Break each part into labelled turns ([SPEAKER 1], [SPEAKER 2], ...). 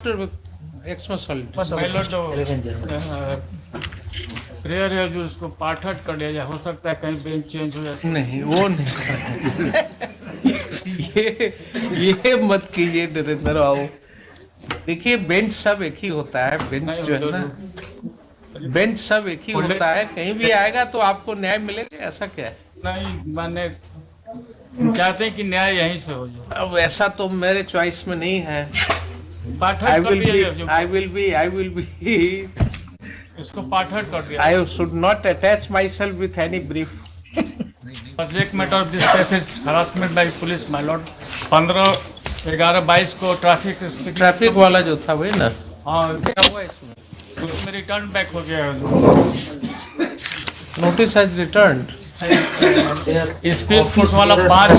[SPEAKER 1] Xmas
[SPEAKER 2] prayer है जो उसको पाठट कर लिया जाए, हो सकता है कहीं बेंच चेंज हो जाए।
[SPEAKER 1] नहीं, वो नहीं। ये मत कीजिए नरेंद्र बाबू। देखिए बेंच सब एक ही होता है, बेंच जो है ना, बेंच सब एक ही होता है। कहीं भी आएगा तो आपको न्याय मिलेगा, ऐसा क्या है?
[SPEAKER 2] नहीं, माने चाहते हैं कि न्याय यहीं से हो जाए।
[SPEAKER 1] अब ऐसा तो मेरे चॉइस में नहीं है।
[SPEAKER 2] पाठक
[SPEAKER 1] I
[SPEAKER 2] कर
[SPEAKER 1] will
[SPEAKER 2] दिया
[SPEAKER 1] be,
[SPEAKER 2] जाए जो
[SPEAKER 1] I will be, I will be.
[SPEAKER 2] इसको पाठक कर दिया।
[SPEAKER 1] I should not attach myself with any brief.
[SPEAKER 2] Subject matter of this case is harassment by police, my lord. 15/11/22 को
[SPEAKER 1] ट्रैफिक वाला जो था वही ना?
[SPEAKER 2] हाँ,
[SPEAKER 1] क्या हुआ इसमें?
[SPEAKER 2] उसमें रिटर्न बैक हो गया।
[SPEAKER 1] Notice has returned.
[SPEAKER 2] Speed force वाला 5,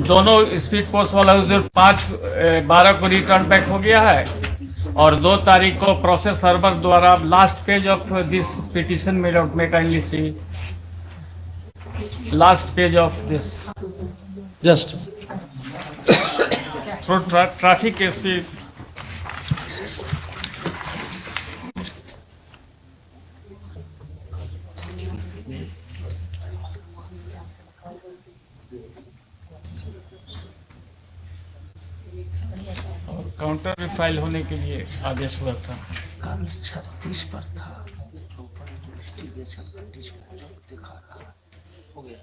[SPEAKER 2] दोनों स्पीड फोर्स वाला 5/12 को रिटर्न बैक हो गया है, और 2 तारीख को प्रोसेस सर्वर द्वारा last page of this petition में kindly see last page of this
[SPEAKER 1] just
[SPEAKER 2] through traffic SP. Counter भी फाइल होने के लिए आदेश हुआ था।
[SPEAKER 3] कल 36 पर था, इन्वेस्टिगेशन दिखा रहा है, हो गया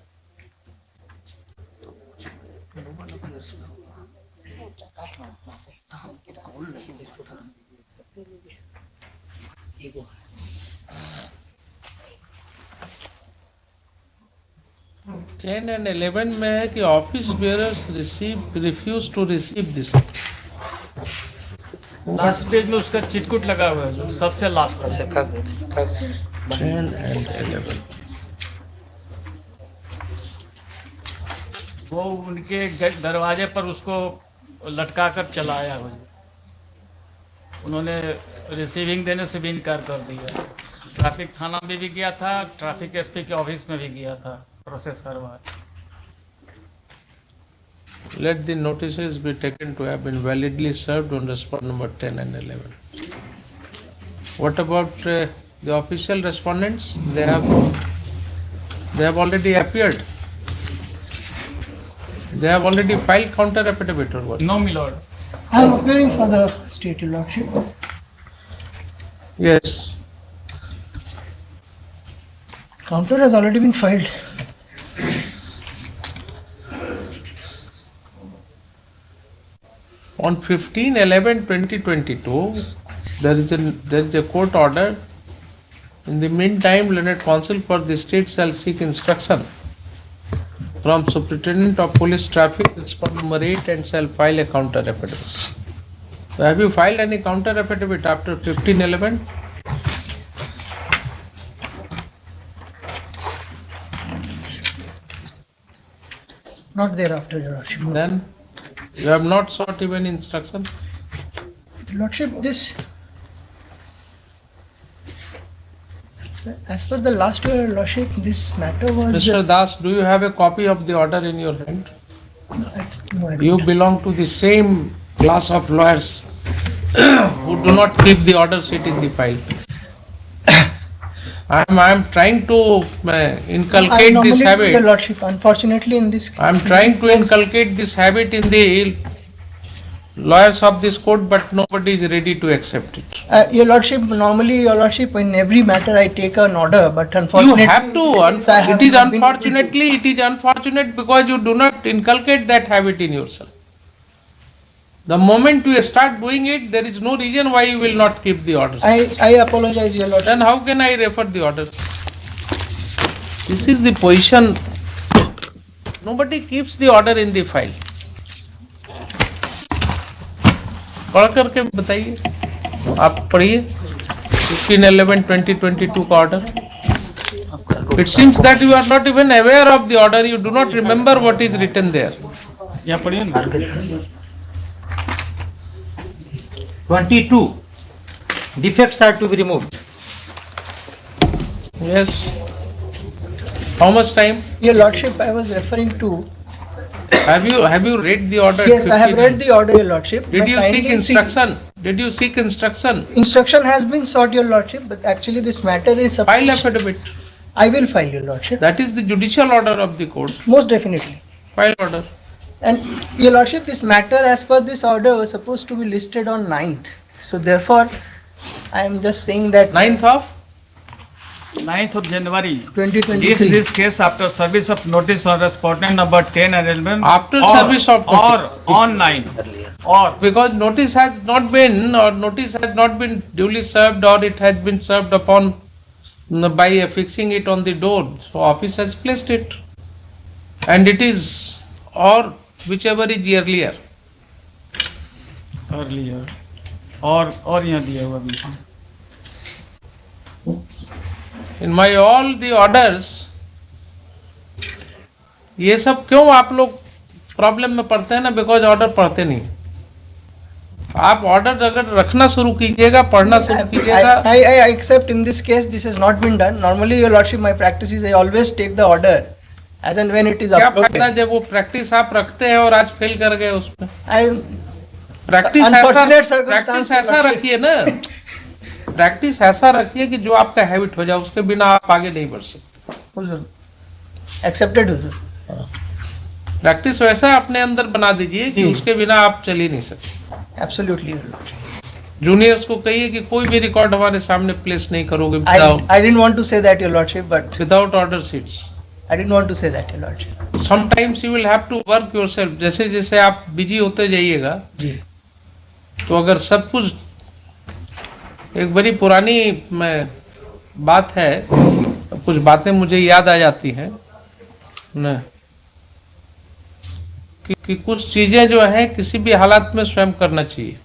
[SPEAKER 3] कॉल नहीं मिलता।
[SPEAKER 1] 10 and 11 में है कि office bearers refuse to receive this.
[SPEAKER 2] Last page में उसका चिटकुट लगा हुआ है, सबसे लास्ट पर।
[SPEAKER 1] 10 and 11
[SPEAKER 2] वो उनके दरवाजे पर उसको लटका कर चलाया हुआ। उन्होंने रिसीविंग देने से भी इनकार कर दिया। ट्रैफिक थाना में भी गया था, ट्रैफिक एसपी के ऑफिस में भी गया था process server.
[SPEAKER 1] Let the notices be taken to have been validly served on respondent number 10 and 11. What about the official respondents? They have already appeared. They have already filed counter affidavit or what?
[SPEAKER 2] No, my lord.
[SPEAKER 4] I am appearing for the state, your lordship.
[SPEAKER 1] Yes.
[SPEAKER 4] Counter has already been filed.
[SPEAKER 1] On 15/11/2022, there is a court order. In the meantime, learned counsel for the state shall seek instruction from Superintendent of Police Traffic, respondent number 8, and shall file a counter affidavit. So have you filed any counter affidavit after 15/11?
[SPEAKER 4] Not thereafter, your lordship. No.
[SPEAKER 1] Then you have not sought even instruction.
[SPEAKER 4] Your lordship, this, as per the last year, your lordship, this matter was.
[SPEAKER 1] Mr. Das, do you have a copy of the order in your hand?
[SPEAKER 4] No, I
[SPEAKER 1] You
[SPEAKER 4] don't.
[SPEAKER 1] belong to the same class of lawyers who do not keep the order sheet in the file. I am trying to
[SPEAKER 4] I
[SPEAKER 1] inculcate
[SPEAKER 4] normally
[SPEAKER 1] this
[SPEAKER 4] do, your
[SPEAKER 1] habit.
[SPEAKER 4] lordship. Unfortunately, in this.
[SPEAKER 1] I am trying to inculcate this habit in the lawyers of this court, but nobody is ready to accept it.
[SPEAKER 4] Your lordship, normally, your lordship, in every matter I take an order, but unfortunately.
[SPEAKER 1] You have to.
[SPEAKER 4] I have
[SPEAKER 1] It is
[SPEAKER 4] not been able to.
[SPEAKER 1] unfortunately, it is unfortunate because you do not inculcate that habit in yourself. The moment you start doing it, there is no reason why you will not keep the orders.
[SPEAKER 4] I apologize, your lordship.
[SPEAKER 1] Then how can I refer the orders? This is the position. Nobody keeps the order in the file. पढ़ करके बताइए, आप पढ़िए 15/11/2022 का order. It seems that you are not even aware of the order. You do not remember what is written there.
[SPEAKER 2] यहाँ पढ़िए ना।
[SPEAKER 3] 22 defects are to be removed.
[SPEAKER 1] Yes. How much time?
[SPEAKER 4] Your lordship, I was referring to.
[SPEAKER 1] Have you read the order?
[SPEAKER 4] Yes, I have read the order, your lordship.
[SPEAKER 1] Did
[SPEAKER 4] May
[SPEAKER 1] you
[SPEAKER 4] kindly
[SPEAKER 1] seek
[SPEAKER 4] see-
[SPEAKER 1] instruction? Did you seek instruction?
[SPEAKER 4] Instruction has been sought, Your Lordship, but actually this matter is
[SPEAKER 1] File
[SPEAKER 4] supposed...
[SPEAKER 1] affidavit.
[SPEAKER 4] I will file, Your Lordship.
[SPEAKER 1] That is the judicial order of the court.
[SPEAKER 4] Most definitely.
[SPEAKER 1] File order.
[SPEAKER 4] And Your Lordship, this matter as per this order was supposed to be listed on 9th. So therefore, I am just saying that
[SPEAKER 1] 9th of
[SPEAKER 2] 9th of January.
[SPEAKER 4] 2023.
[SPEAKER 2] This case after service of notice on respondent number 10 and 11.
[SPEAKER 1] After
[SPEAKER 2] or,
[SPEAKER 1] service of
[SPEAKER 2] or on 9. Or
[SPEAKER 1] because notice has not been duly served, or it has been served upon by affixing it on the door. So office has placed it, and it is or whichever is earlier.
[SPEAKER 2] earlier. और यहाँ दिया हुआ भी।
[SPEAKER 1] In my all the orders, ये सब क्यों आप लोग प्रॉब्लम में पड़ते हैं ना? बिकॉज ऑर्डर पढ़ते नहीं। आप ऑर्डर अगर रखना शुरू कीजिएगा, पढ़ना शुरू कीजिएगा।
[SPEAKER 4] I accept in this case this has not been done. Normally, Your Lordship, my practice is I always take the order as and when it is
[SPEAKER 1] क्या फायदा
[SPEAKER 4] uploaded.
[SPEAKER 1] जब वो प्रैक्टिस आप रखते हैं और आज फेल कर गए उसमें? प्रैक्टिस
[SPEAKER 4] Unfortunate circumstance,
[SPEAKER 1] ऐसा रखिए ना, प्रैक्टिस ऐसा रखिए कि जो आपका हैबिट हो जाए, उसके बिना आप आगे नहीं बढ़ सकते।
[SPEAKER 4] Huzur. Accepted, Huzur.
[SPEAKER 1] प्रैक्टिस वैसा अपने अंदर बना दीजिए कि
[SPEAKER 4] जी।
[SPEAKER 1] उसके बिना आप चल ही नहीं सकते।
[SPEAKER 4] Absolutely, Your Lordship.
[SPEAKER 1] जूनियर्स को कहिए कि कोई भी रिकॉर्ड हमारे सामने प्लेस नहीं करोगे
[SPEAKER 4] I didn't want to say that, Your Lordship, but
[SPEAKER 1] without order sheets.
[SPEAKER 4] I didn't want to say that, Your Lordship.
[SPEAKER 1] Sometimes you will have to work yourself. जैसे जैसे आप बिजी होते जाइएगा,
[SPEAKER 4] जी।
[SPEAKER 1] तो अगर सब कुछ, एक बड़ी पुरानी बात है, कुछ बातें मुझे याद आ जाती हैं न, कि कुछ चीजें जो हैं किसी भी हालात में स्वयं करना चाहिए।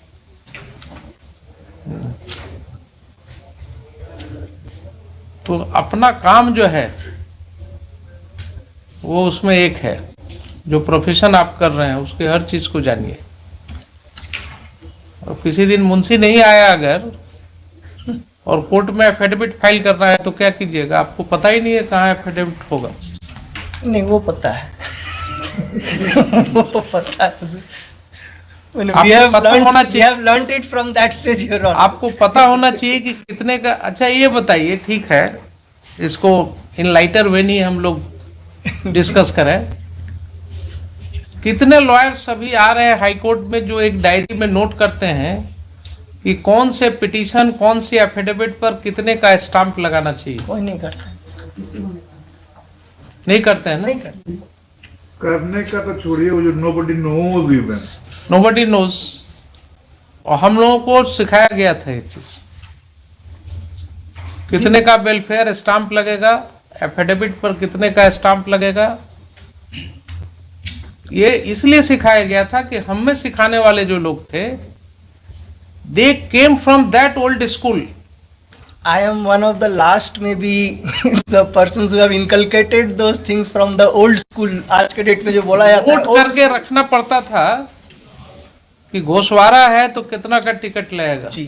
[SPEAKER 1] तो अपना काम जो है वो उसमें एक है, जो प्रोफेशन आप कर रहे हैं उसके हर चीज को जानिए। और किसी दिन मुंशी नहीं आया अगर, और कोर्ट में एफिडेविट फाइल करना है, तो क्या कीजिएगा? आपको पता ही नहीं है कहाँ एफिडेविट होगा।
[SPEAKER 4] नहीं, वो पता है। वो पता है, Huzur.
[SPEAKER 1] आपको
[SPEAKER 4] We have
[SPEAKER 1] पता होना
[SPEAKER 4] learned, we
[SPEAKER 1] चाहिए।
[SPEAKER 4] have learned it from that stage, Your Honor.
[SPEAKER 1] आपको पता होना चाहिए कि कितने का। अच्छा ये बताइए, ठीक है, इसको इन लाइटर वे नहीं हम लोग डिस्कस करें। कितने लॉयर्स अभी आ रहे हैं हाई कोर्ट में जो एक डायरी में नोट करते हैं कि कौन से पिटीशन, कौन सी एफिडेविट पर कितने का स्टाम्प लगाना चाहिए?
[SPEAKER 4] कोई नहीं करता।
[SPEAKER 1] नहीं करते हैं ना?
[SPEAKER 4] नहीं करता।
[SPEAKER 5] करने का तो छोड़िए, वो जो nobody knows even.
[SPEAKER 1] Nobody knows. और हम लोगों को सिखाया गया था ये चीज, कितने का वेलफेयर स्टाम्प लगेगा, एफिडेविट पर कितने का स्टाम्प लगेगा। ये इसलिए सिखाया गया था कि हमें सिखाने वाले जो लोग थे, they came from that old school.
[SPEAKER 4] I am one of the last maybe the persons who have inculcated those things from the old school. आज के डेट में जो बोला जाता है,
[SPEAKER 1] नोट करके रखना पड़ता था कि घोषवारा है तो कितना का टिकट लगेगा
[SPEAKER 4] जी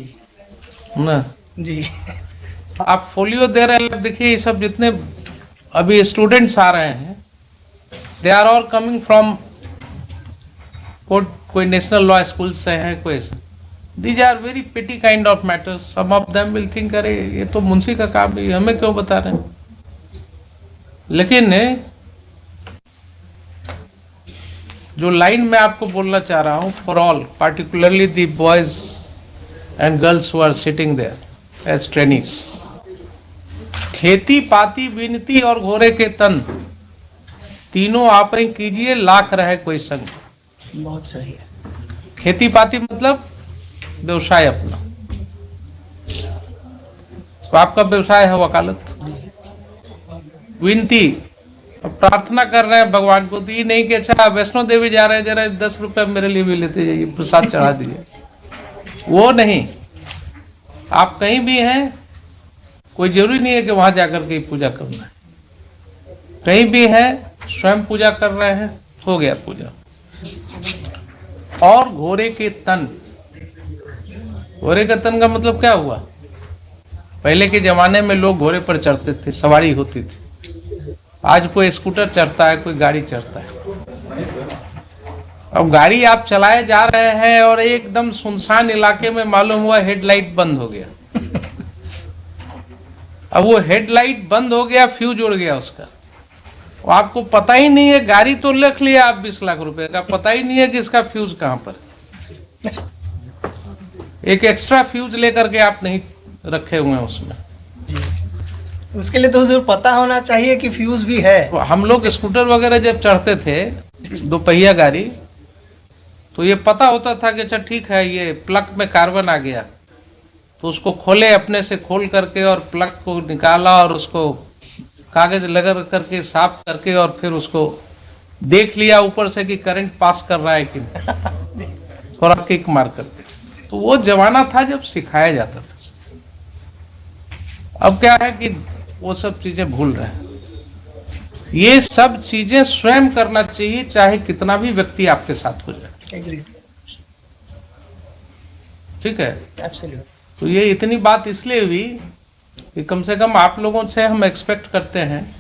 [SPEAKER 1] ना।
[SPEAKER 4] जी।
[SPEAKER 1] आप फोलियो दे रहे हैं, देखिए ये सब जितने अभी स्टूडेंट्स आ रहे हैं, they are all coming from कोई नेशनल लॉ स्कूल से हैं, कोई। These are very petty kind of matters. Some of them will think, अरे ये तो मुंशी का काम है, हमें क्यों बता रहे हैं? लेकिन जो लाइन मैं आपको बोलना चाह रहा हूं, for all, particularly the boys and girls who are sitting there as trainees, खेती पाती विनती और घोड़े के तन तीनों आप ही कीजिए, लाख रहे कोई संग।
[SPEAKER 4] बहुत सही है।
[SPEAKER 1] खेती पाती मतलब व्यवसाय अपना। तो आपका व्यवसाय है वकालत। विनती, अब प्रार्थना कर रहे हैं भगवान को, तो ये नहीं कि अच्छा वैष्णो देवी जा रहे हैं, जरा 10 रुपए मेरे लिए भी लेते जाइए, प्रसाद चढ़ा दीजिए, वो नहीं। आप कहीं भी हैं, कोई जरूरी नहीं है कि वहां जाकर के पूजा करना है। कहीं भी है, स्वयं पूजा कर रहे हैं, हो गया पूजा। और घोड़े के तन, घोड़े का तन का मतलब क्या हुआ? पहले के जमाने में लोग घोड़े पर चढ़ते थे, सवारी होती थी। आज कोई स्कूटर चढ़ता है, कोई गाड़ी चढ़ता है। अब गाड़ी आप चलाए जा रहे हैं और एकदम सुनसान इलाके में मालूम हुआ हेडलाइट बंद हो गया। अब वो हेडलाइट बंद हो गया, फ्यूज उड़ गया उसका, वो आपको पता ही नहीं है, गाड़ी तो लिख लिया आप 20 लाख रुपए का, पता ही नहीं है कि इसका फ्यूज कहां पर। एक एक्स्ट्रा फ्यूज लेकर के आप नहीं रखे हुए हैं उसमें।
[SPEAKER 4] उसके लिए तो हुजूर पता होना चाहिए कि फ्यूज भी है।
[SPEAKER 1] तो हम लोग स्कूटर वगैरह जब चढ़ते थे, दोपहिया गाड़ी, तो ये पता होता था कि अच्छा ठीक है ये प्लग में कार्बन आ गया, तो उसको खोले, अपने से खोल करके और प्लग को निकाला और उसको कागज लगा करके साफ करके और फिर उसको देख लिया ऊपर से कि करंट पास कर रहा है कि नहीं, थोड़ा किक मार करके। तो वो जमाना था जब सिखाया जाता था। अब क्या है कि वो सब चीजें भूल रहे हैं। ये सब चीजें स्वयं करना चाहिए, चाहे कितना भी व्यक्ति आपके साथ हो जाए।
[SPEAKER 4] एग्री।
[SPEAKER 1] ठीक है,
[SPEAKER 4] एब्सोल्यूट।
[SPEAKER 1] तो ये इतनी बात इसलिए हुई कि कम से कम आप लोगों से हम एक्सपेक्ट करते हैं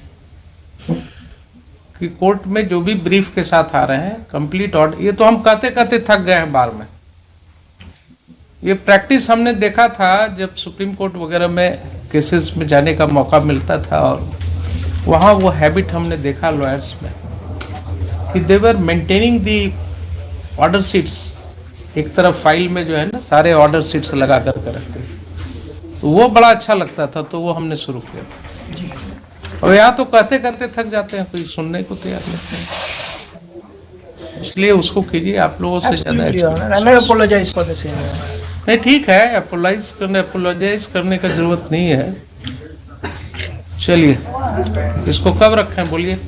[SPEAKER 1] कि कोर्ट में जो भी ब्रीफ के साथ आ रहे हैं कंप्लीट ऑर्डर। ये तो हम कहते कहते थक गए हैं बार में। ये प्रैक्टिस हमने देखा था जब सुप्रीम कोर्ट वगैरह में केसेस में जाने का मौका मिलता था, और वहाँ वो हैबिट हमने देखा लॉयर्स में कि दे वर मेंटेनिंग दी ऑर्डर शीट्स। एक तरफ फाइल में जो है ना सारे ऑर्डर शीट्स लगा करके रखते थे, तो वो बड़ा अच्छा लगता था, तो वो हमने शुरू किया था। और यहाँ तो कहते करते थक जाते हैं, कोई सुनने को तैयार नहीं है। इसलिए उसको कीजिए, आप लोगों से ज्यादा नहीं। ठीक है, अपोलोजाइज करने का जरूरत नहीं है। चलिए, इसको कब रखें बोलिए।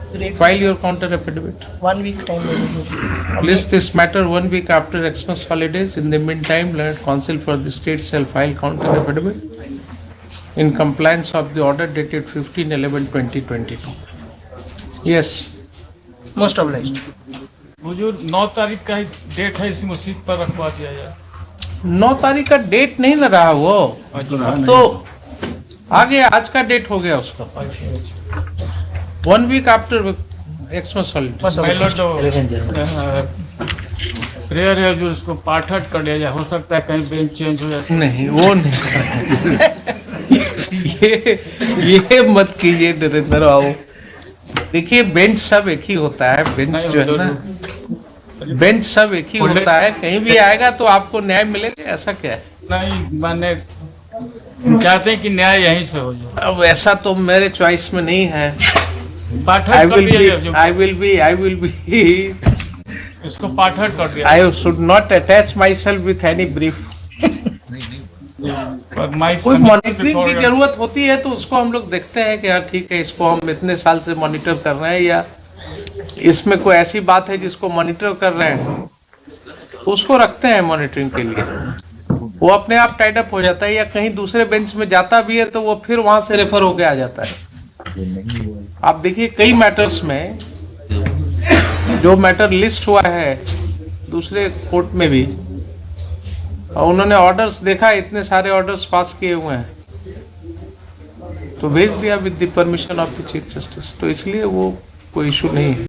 [SPEAKER 1] File your counter affidavit.
[SPEAKER 4] 1 week time.
[SPEAKER 1] List this matter 1 week after Xmas holidays. In the meantime, learned counsel for the state shall file counter affidavit in compliance of the order dated 15/11/2022. Yes.
[SPEAKER 4] Most obliged.
[SPEAKER 2] हुजूर 9 तारीख का ही date है, इसी मस्जिद पर रखवा दिया जाए।
[SPEAKER 1] 9 तारीख का डेट नहीं ना रहा वो, तो आगे आज का डेट हो गया उसका। 1 week after Xmas holidays.
[SPEAKER 2] पहले जो प्रेयर है जो उसको पाठट कर लिया जाए, हो सकता है कहीं बेंच चेंज हो जाए।
[SPEAKER 1] नहीं, वो नहीं। ये मत कीजिए नरेंद्र बाबू। देखिए, बेंच सब एक ही होता है। बेंच जो है ना, बेंच सब एक ही होता है। कहीं भी आएगा तो आपको न्याय मिलेगा, ऐसा क्या है?
[SPEAKER 2] नहीं, माने चाहते हैं कि न्याय यहीं से हो जाए।
[SPEAKER 1] अब ऐसा तो मेरे चॉइस में नहीं है।
[SPEAKER 2] पाठक
[SPEAKER 1] I
[SPEAKER 2] कर
[SPEAKER 1] will
[SPEAKER 2] दिया
[SPEAKER 1] be,
[SPEAKER 2] जाए जो-
[SPEAKER 1] I will be.
[SPEAKER 2] इसको पाठक कर दिया।
[SPEAKER 1] I should not attach myself with any brief.
[SPEAKER 2] पर माई
[SPEAKER 1] कोई
[SPEAKER 2] समिति
[SPEAKER 1] मॉनिटरिंग की
[SPEAKER 2] थोड़ा-
[SPEAKER 1] जरूरत होती है तो उसको हम लोग देखते हैं कि यार ठीक है, इसको हम इतने साल से मॉनिटर कर रहे हैं, या इसमें कोई ऐसी बात है जिसको मॉनिटर कर रहे हैं, उसको रखते हैं मॉनिटरिंग के लिए। वो अपने आप टाइड अप हो जाता है, या कहीं दूसरे बेंच में जाता भी है तो वो फिर वहां से रेफर होके आ जाता है। आप देखिए, कई मैटर्स में जो मैटर लिस्ट हुआ है दूसरे कोर्ट में भी, और उन्होंने ऑर्डर्स देखा, इतने सारे ऑर्डर्स पास किए हुए हैं, तो भेज दिया with the permission of the chief justice. तो इसलिए वो कोई इशू नहीं है।